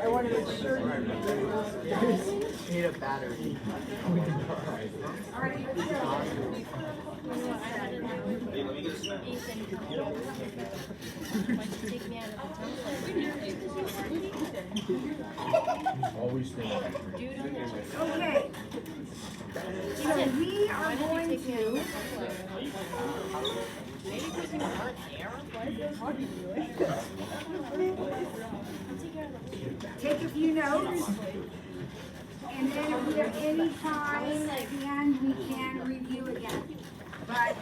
I want to make sure you need a battery. All right, let's go. Always think. Okay. So we are going to take a few notes, and then if we have any time at the end, we can review again. But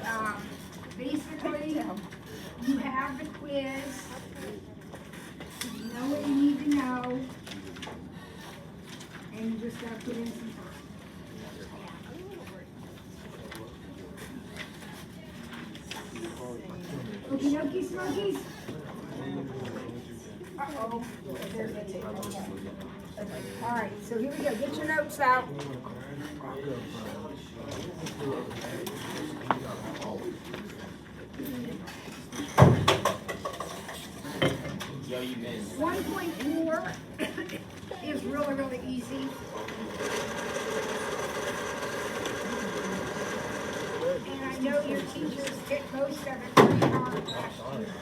basically, you have the quiz, you know what you need to know, and you just gotta put in some time. Okie dokie smokies. Uh-oh. There's the table. All right, so here we go. Get your notes out. Yo, you missed. 1.4 is really, really easy. And I know your teachers hit most of it pretty hard last year.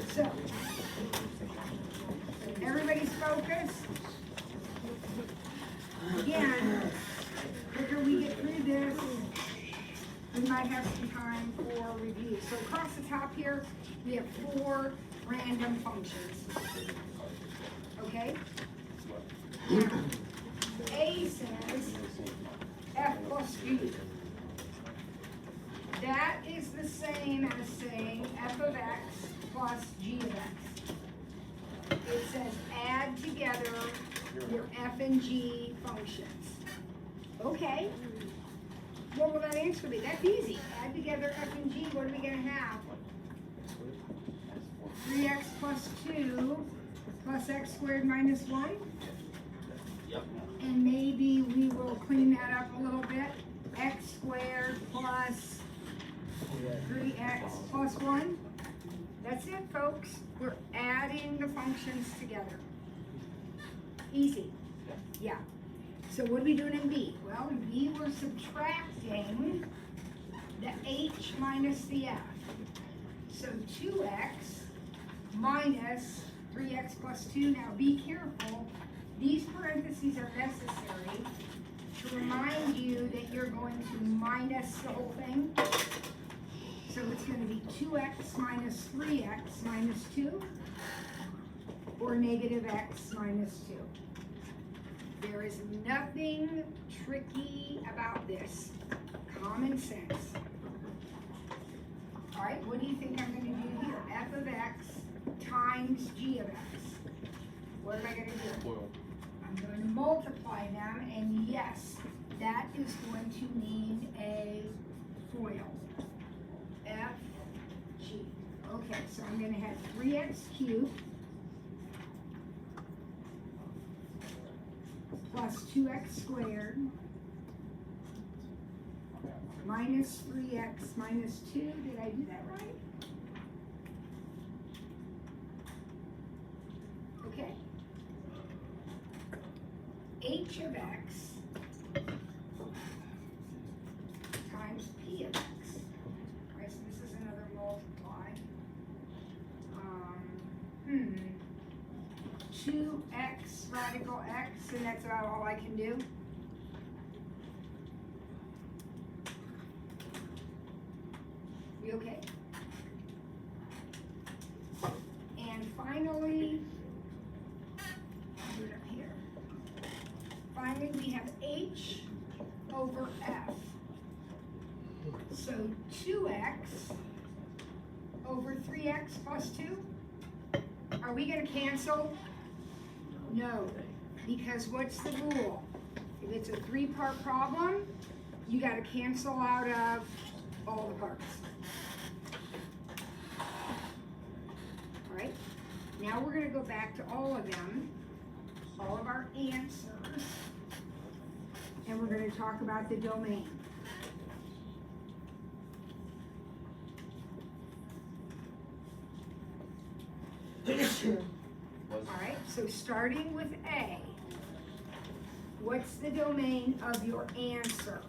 So, everybody's focused. Again, the quicker we get through this, we might have some time for review. So across the top here, we have 4 random functions. Okay? Now, A says f plus g. That is the same as saying f of x plus g of x. It says add together your f and g functions. Okay. What will that answer be? That's easy. Add together f and g. What are we going to have? 3x plus 2 plus x squared minus 1. Yep. And maybe we will clean that up a little bit. X squared plus 3x plus 1. That's it, folks. We're adding the functions together. Easy. Yeah. So what are we doing in B? Well, in B we're subtracting the h minus the f. So 2x minus 3x plus 2. Now be careful. These parentheses are necessary to remind you that you're going to minus the whole thing. So it's going to be 2x minus 3x minus 2, or negative x minus 2. There is nothing tricky about this. Common sense. All right, what do you think I'm going to do here? F of x times g of x. What am I going to do? I'm going to multiply them, and yes, that is going to need a FOIL. F, G. Okay, so I'm going to have 3x cubed plus 2x squared minus 3x minus 2. Did I do that right? Okay. H of x times p of x. All right, so this is another multiply. 2x radical x, and that's about all I can do. You okay? And finally, I'll do it up here. Finally, we have h over f. So 2x over 3x plus 2. Are we going to cancel? No, because what's the rule? If it's a 3-part problem, you got to cancel out of all the parts. All right, now we're going to go back to all of them, all of our answers, and we're going to talk about the domain. Alright, so starting with A, what's the domain of your answer?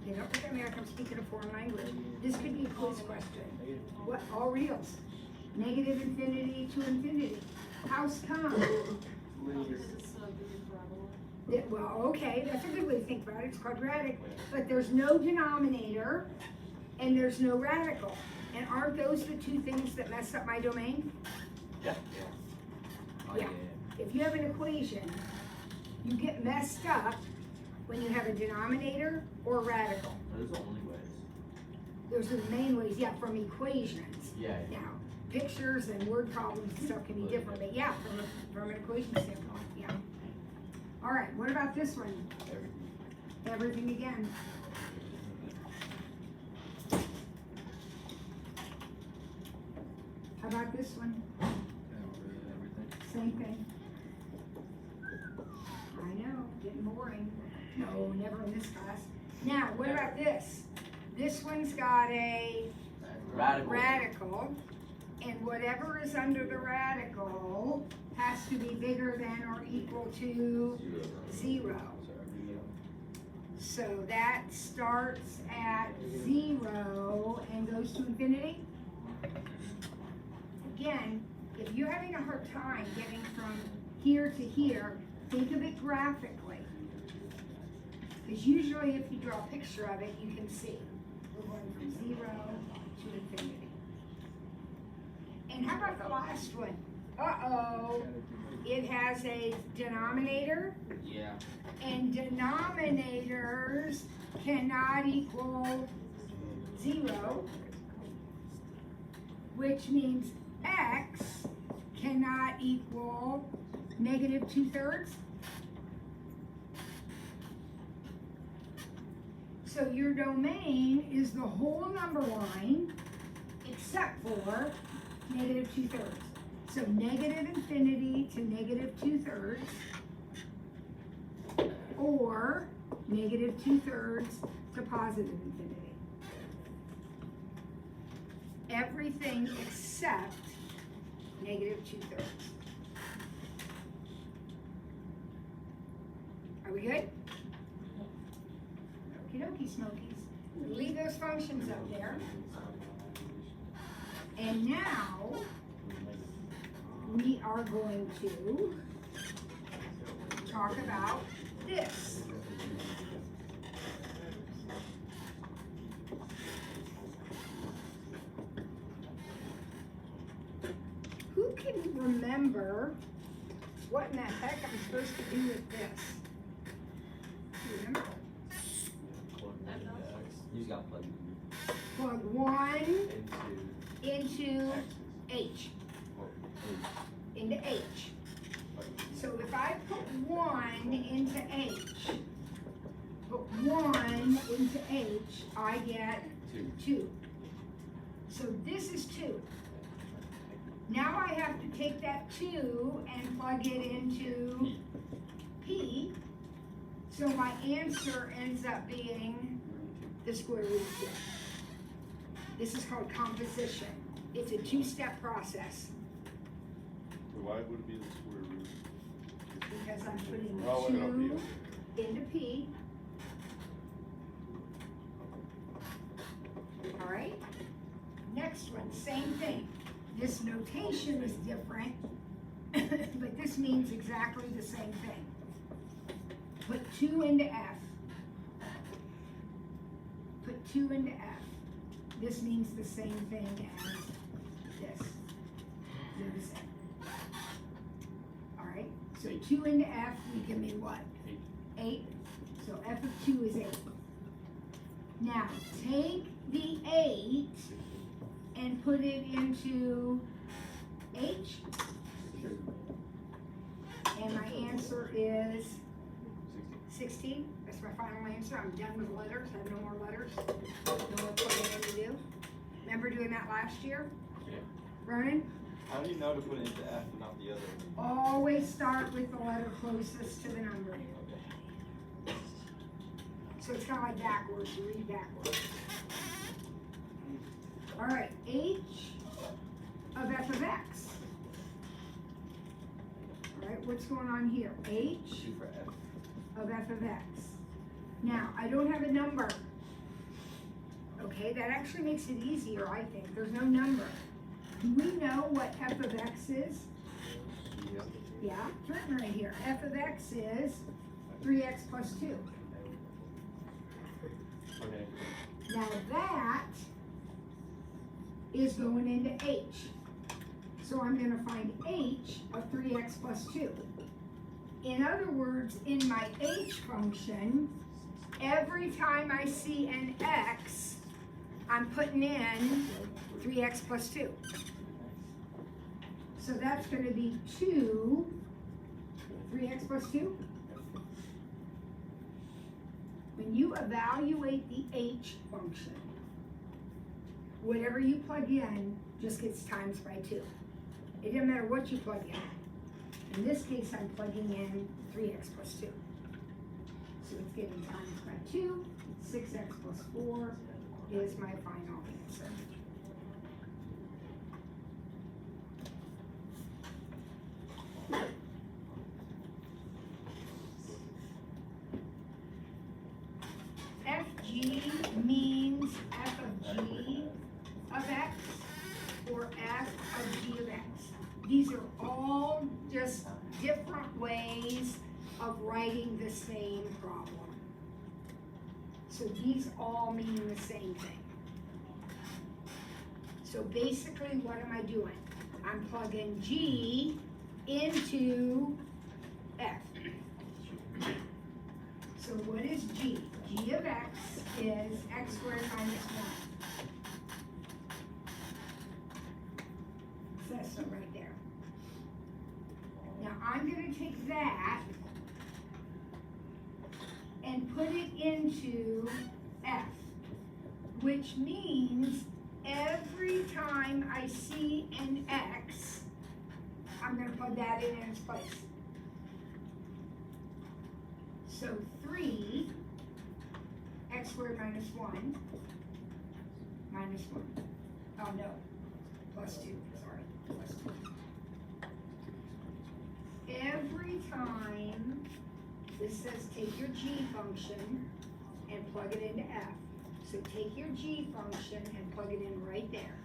You don't look at me like I'm speaking a foreign language. This could be a quiz question. What, all reals? Negative infinity to infinity. How's come? Well, okay, that's a good way to think about it. It's quadratic, but there's no denominator and there's no radical. And aren't those the two things that mess up my domain? Yeah. Yeah. If you have an equation, you get messed up when you have a denominator or radical. Those are the only ways. Those are the main ways, yeah, from equations. Yeah. Now, pictures and word problems and stuff can be different, but yeah, from an equation standpoint, yeah. All right, what about this one? Everything again. How about this one? Same thing. I know, getting boring. No, never in this class. Now, what about this? This one's got a radical, and whatever is under the radical has to be bigger than or equal to 0. So that starts at 0 and goes to infinity. Again, if you're having a hard time getting from here to here, think of it graphically. Because usually if you draw a picture of it, you can see. We're going from 0 to infinity. And how about the last one? Uh-oh. It has a denominator. Yeah. And denominators cannot equal 0, which means x cannot equal negative 2/3. So your domain is the whole number line except for negative 2/3. So negative infinity to negative 2/3, or negative 2/3 to positive infinity. Everything except negative 2/3. Are we good? Okie dokie smokies. Leave those functions up there. And now we are going to talk about this. Who can remember what in the heck I'm supposed to do with this? Do you remember? You just got plugged Plug 1 into into H. Into H. So if I put 1 into H, put 1 into H, I get 2. So this is 2. Now I have to take that 2 and plug it into P. So my answer ends up being the square root of 2. This is called composition. It's a 2-step process. Why would it be the square root? Because I'm putting Oh, 2 into P. All right. Next one, same thing. This notation is different, but this means exactly the same thing. Put 2 into F. Put 2 into F. This means the same thing as this. They're the same. All right. So 2 into F, you give me what? 8. So F of 2 is 8. Now, take the 8 and put it into H. And my answer is 16. That's my final answer. I'm done with letters. I have no more letters. No more plugging in to do. Remember doing that last year? Yeah. Ronan? How do you know to put it into F and not the other? Always start with the letter closest to the number. So it's kind of like backwards. You read backwards. All right, h of f of x. All right, what's going on here? H G for F. of f of x. Now, I don't have a number. Okay, that actually makes it easier, I think. There's no number. Do we know what f of x is? Yeah. Yeah, it's written right here. F of x is 3x plus 2. Okay. Now that is going into h. So I'm going to find h of 3x plus 2. In other words, in my h function, every time I see an x, I'm putting in 3x plus 2. So that's going to be 3x plus 2. When you evaluate the h function, whatever you plug in just gets times by 2. It doesn't matter what you plug in. In this case, I'm plugging in 3x plus 2. So it's getting times by 2. 6x plus 4 is my final answer. FG means f of g of x or f of g of x. These are all just different ways of writing the same problem. So these all mean the same thing. So basically, what am I doing? I'm plugging g into f. So what is g? G of x is x squared minus 1. Says so right there. Now I'm going to take that and put it into f, which means every time I see an x, I'm going to plug that in its place. So 3 x squared minus 1 minus 1. Oh no, plus 2, sorry, plus 2. Every time this says take your g function and plug it into f. So take your g function and plug it in right there.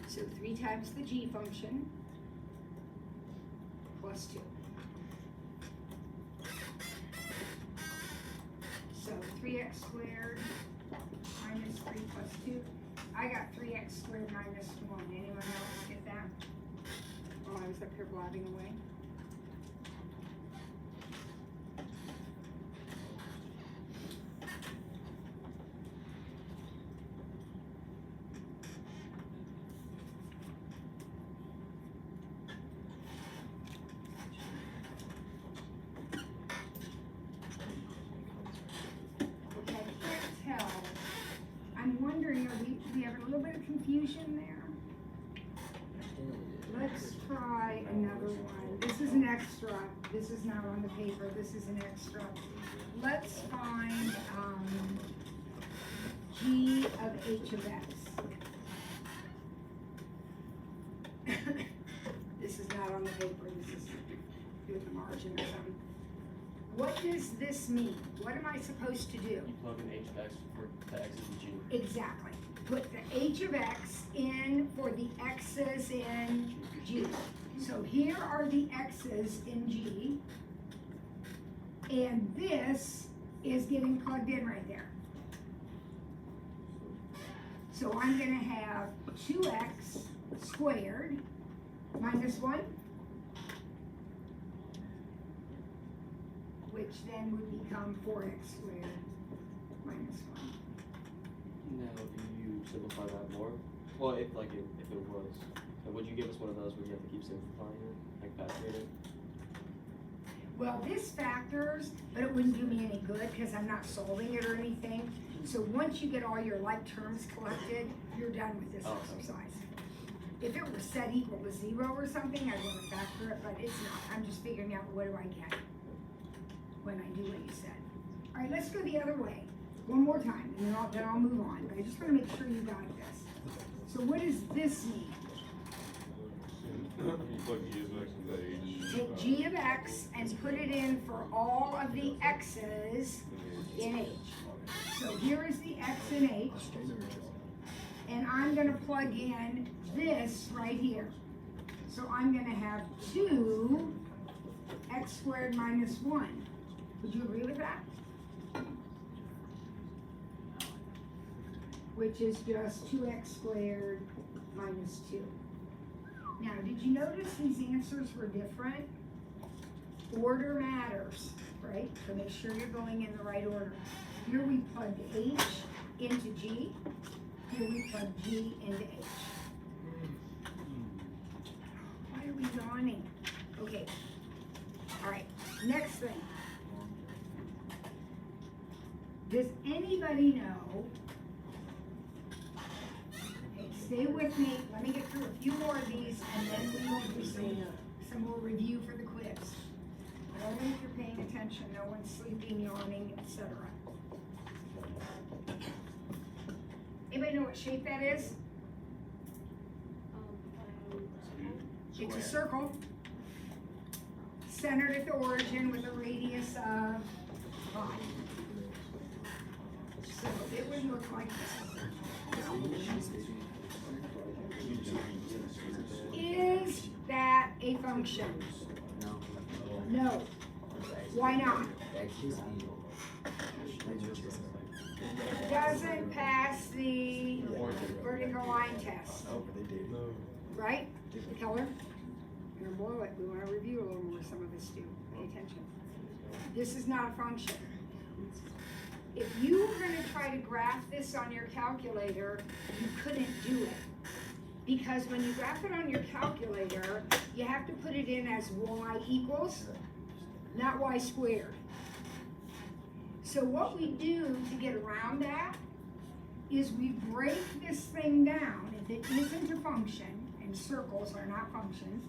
So 3 times the g function plus 2. So 3x squared minus 3 plus 2. I got 3x squared minus 1. Anyone else get that? While I was up here blabbing away. I'm wondering, do we have a little bit of confusion there? Let's try another one. This is an extra. This is not on the paper. This is an extra. Let's find g of h of x. This is not on the paper. This is in the margin or something. What does this mean? What am I supposed to do? You plug in h of x for the x's and g. Exactly. Put the h of x in for the x's in g. So here are the x's in g, and this is getting plugged in right there. So I'm going to have 2x squared minus 1, which then would become 4x squared minus 1. Now, do you simplify that more? Well, if it was, would you give us one of those where you have to keep simplifying it, like factoring it? Well, this factors, but it wouldn't do me any good because I'm not solving it or anything. So once you get all your like terms collected, you're done with this exercise. If it were set equal to 0 or something, I'd want to factor it, but it's not. I'm just figuring out what do I get when I do what you said. All right, let's go the other way. one more time, and then I'll move on, but I just wanna make sure you got this. So what does this mean? You plug G of X into H. Take G of X and put it in for all of the X's in H. So here is the X in H, and I'm gonna plug in this right here. So I'm gonna have 2 x squared minus 1. Would you agree with that? Which is just 2x squared minus 2. Now, did you notice these answers were different? Order matters, right? So make sure you're going in the right order. Here we plugged H into G. Here we plug G into H. Why are we yawning? Okay. All right. Next thing. Does anybody know? Okay, stay with me. Let me get through a few more of these, and then we will do some more review for the quiz. But only if you're paying attention. No one's sleeping, yawning, etc. Anybody know what shape that is? It's a circle, centered at the origin with a radius of 5. So it would look like this. Is that a function? No. Why not? It doesn't pass the vertical line test. Right? Keller? You're gonna blow it. We want to review a little more some of this too. Pay attention. This is not a function. If you were going to try to graph this on your calculator, you couldn't do it. Because when you graph it on your calculator, you have to put it in as y equals, not y squared. So what we do to get around that is we break this thing down. If it isn't a function, and circles are not functions,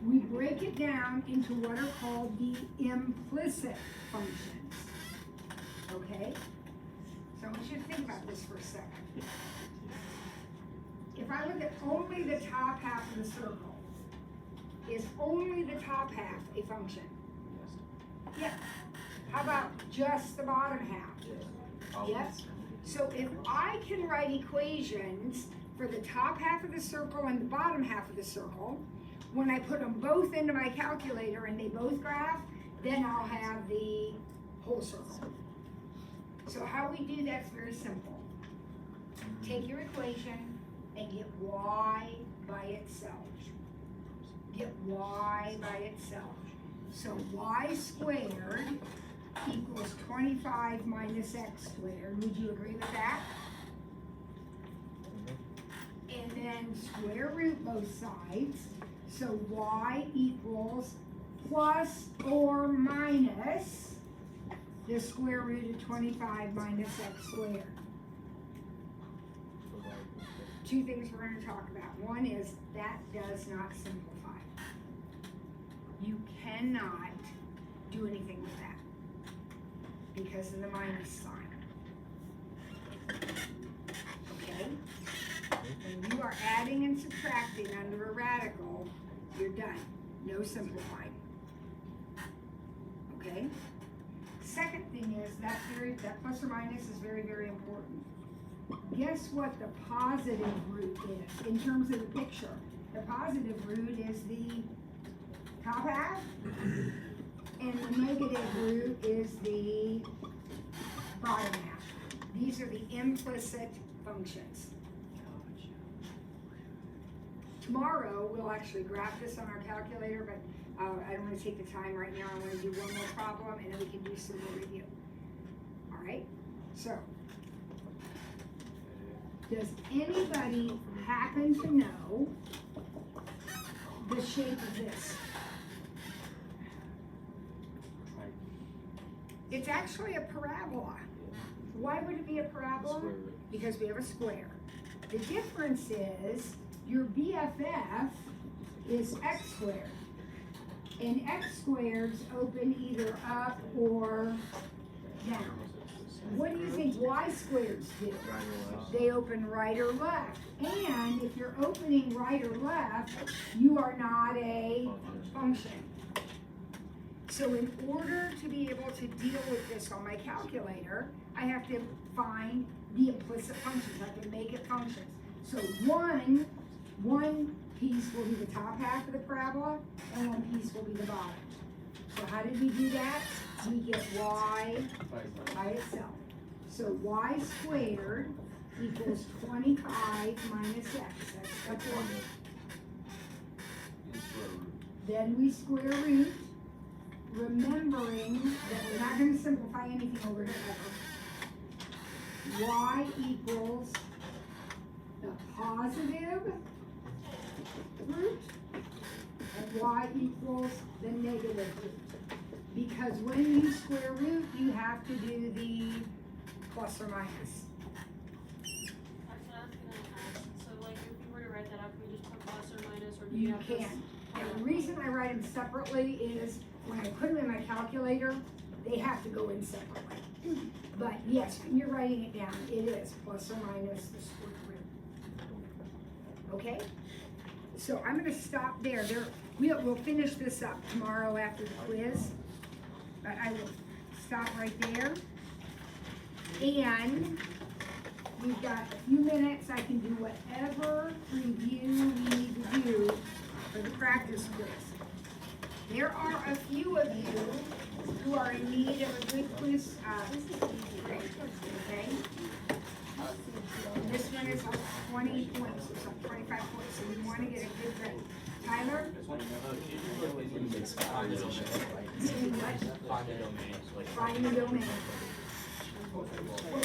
we break it down into what are called the implicit functions. Okay? So I want you to think about this for a second. If I look at only the top half of the circle, is only the top half a function? Yeah. How about just the bottom half? Yes. So if I can write equations for the top half of the circle and the bottom half of the circle, when I put them both into my calculator and they both graph, then I'll have the whole circle. So how we do that's very simple. Take your equation and get y by itself. Get y by itself. So y squared equals 25 minus x squared. Would you agree with that? And then square root both sides. So y equals plus or minus the square root of 25 minus x squared. Two things we're going to talk about. One is that does not simplify. You cannot do anything with that because of the minus sign. Okay? When you are adding and subtracting under a radical, you're done. No simplifying. Okay? Second thing is that plus or minus is very, very important. Guess what the positive root is in terms of the picture? The positive root is the top half, and the negative root is the bottom half. These are the implicit functions. Tomorrow, we'll actually graph this on our calculator, but I don't want to take the time right now. I want to do one more problem, and then we can do some more review. All right? So, does anybody happen to know the shape of this? It's actually a parabola. Why would it be a parabola? Because we have a square. The difference is your BFF is x squared. And x squareds open either up or down. what do you think y squareds do? They open right or left. And if you're opening right or left, you are not a function. So in order to be able to deal with this on my calculator, I have to find the implicit functions. I can make it functions. So one piece will be the top half of the parabola, and one piece will be the bottom. So how did we do that? We get y by itself. So y squared equals 25 minus x. That's step one. Then we square root, remembering that we're not going to simplify anything over here ever. Y equals the positive root, and y equals the negative root. Because when you square root, you have to do the plus or minus. That's what I was gonna ask. So like if we were to write that out, can we just put plus or minus, or do You have to? can. And the reason I write them separately is when I put them in my calculator, they have to go in separately. But yes, when you're writing it down, it is plus or minus the square root. Okay? So I'm gonna stop there. We'll finish this up tomorrow after the quiz. But I will stop right there. And we've got a few minutes. I can do whatever review we need to do for the practice quiz. There are a few of you who are in need of a good quiz. Okay? And this one is 20 points, or something, 25 points, so we want to get a good grade. Tyler? Find the domain. Well,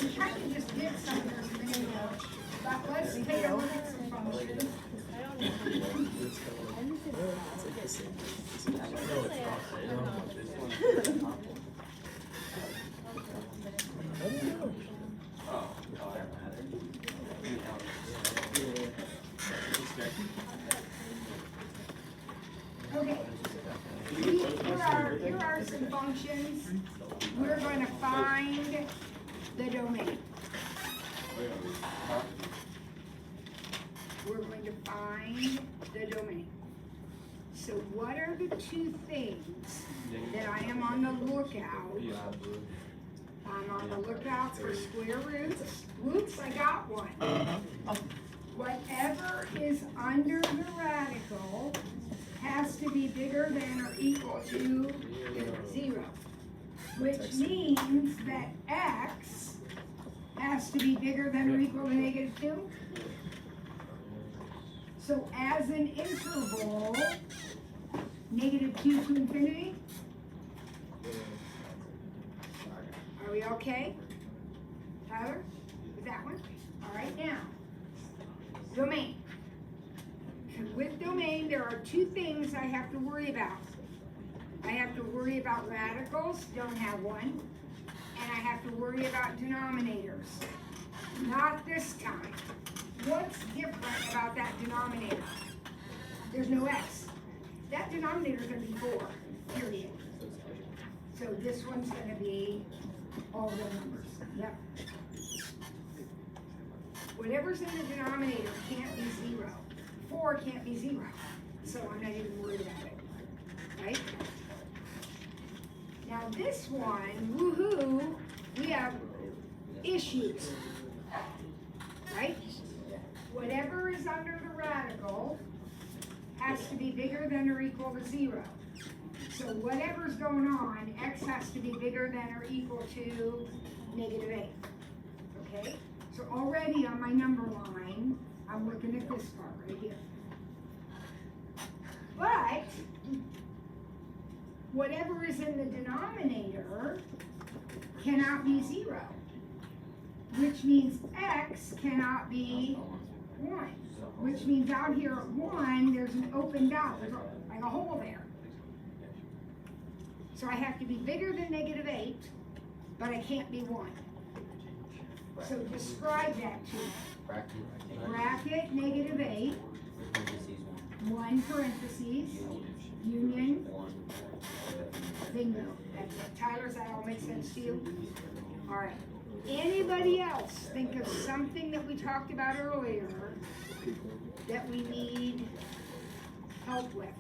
we kind of just did some of those a minute ago, but let's take a look at some functions. Okay, here are some functions. We're going to find the domain. We're going to find the domain. So what are the two things that I am on the lookout? I'm on the lookout for square roots. Whoops, I got one. Whatever is under the radical has to be bigger than or equal to 0, which means that x has to be bigger than or equal to -2. So as an interval, -2 to infinity. Are we okay? Tyler, with that one? All right, now, domain. With domain, there are two things I have to worry about. I have to worry about radicals, don't have one, and I have to worry about denominators. Not this time. What's different about that denominator? There's no x. That denominator is going to be 4, period. So this one's going to be all the numbers. Yep. Whatever's in the denominator can't be 0. 4 can't be 0. So I'm not even worried about it. Right? Now this one, woohoo, we have issues. Right? Whatever is under the radical has to be bigger than or equal to 0. So whatever's going on, x has to be bigger than or equal to -8. Okay? So already on my number line, I'm looking at this part right here. But whatever is in the denominator cannot be 0, which means x cannot be 1, which means out here at 1, there's an open dot, there's like a hole there. So I have to be bigger than -8, but I can't be 1. So describe that to me. Bracket -8, 1 parentheses, union, bingo. That's it. Tyler, does that all make sense to you? All right. Anybody else think of something that we talked about earlier that we need help with?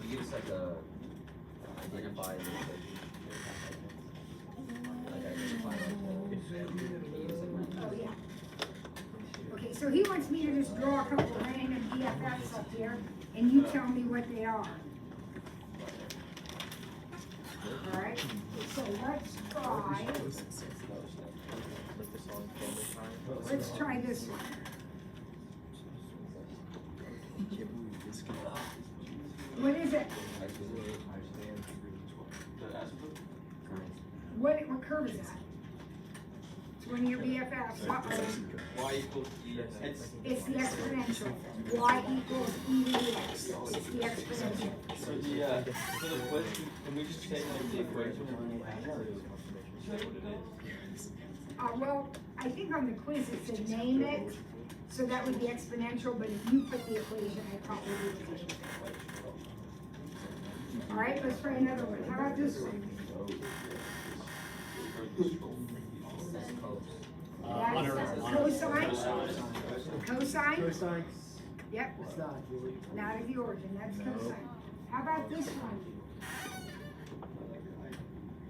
Use like a identify the like identify Oh, yeah. Okay, so he wants me to just draw a couple of random BFFs up here, and you tell me what they are. Alright, so let's try this one. What is it? What curve is that? It's one of your BFFs. Y equals E. It's the exponential. Y equals E to the X. It's the exponential. For the question, can we just say like the equation? Say what it is? Well, I think on the quiz it said name it, so that would be exponential, but if you put the equation, I probably would. All right, let's try another one. How about this one? Cosine? Cosine? Cosine. Yep. It's not. Not at the origin, that's cosine. How about this one?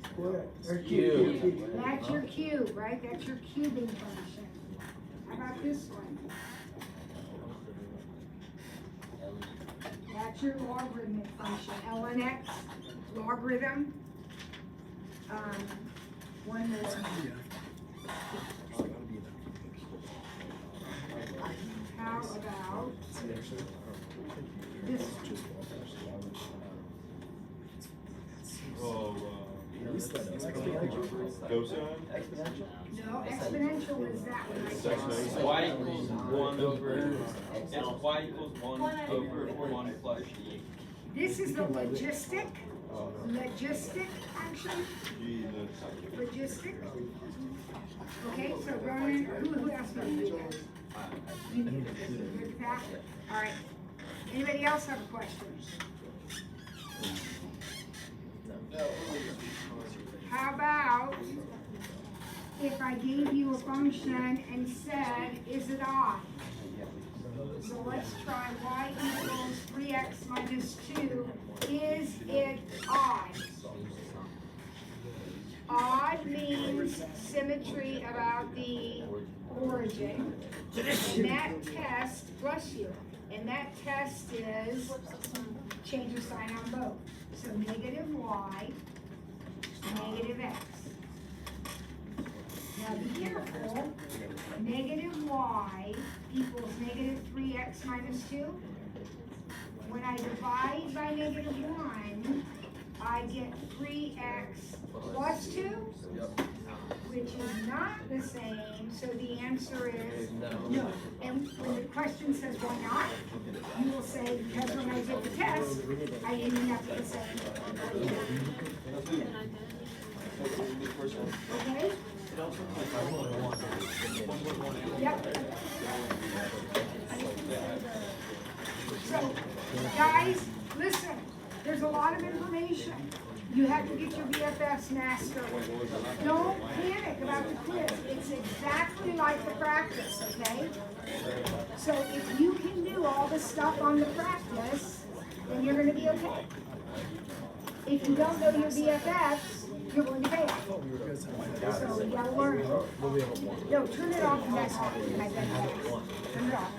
Square. Or Cube. cube. That's your cube, right? That's your cubing function. How about this one? That's your logarithmic function, ln x, logarithm. One more. How about this? Oh, cosine? No, exponential is that one. Y equals 1 over, it's Y equals 1 over 1 plus E. This is the logistic function. Gee, that's. Logistic. Okay, so Ronan, who else knows this? You do. Good with that? All right. Anybody else have a question? How about if I gave you a function and said, is it odd? So let's try y equals 3x minus 2. Is it odd? Odd means symmetry about the origin. And that test, bless you, and that test is change the sign on both. So negative y, negative x. Now be careful, negative y equals negative 3x minus 2. When I divide by negative 1, I get 3x plus 2, which is not the same, so the answer is no. And when the question says why not, you will say, because when I did the test, I didn't end up with the same. Okay? Yep. So, guys, listen, there's a lot of information. You have to get your BFFs mastered. Don't panic about the quiz. It's exactly like the practice, okay? So if you can do all the stuff on the practice, then you're gonna be okay. If you don't know your BFFs, you're going to fail. So you gotta learn. No, turn it off and that's off. Turn it off.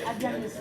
I've done this.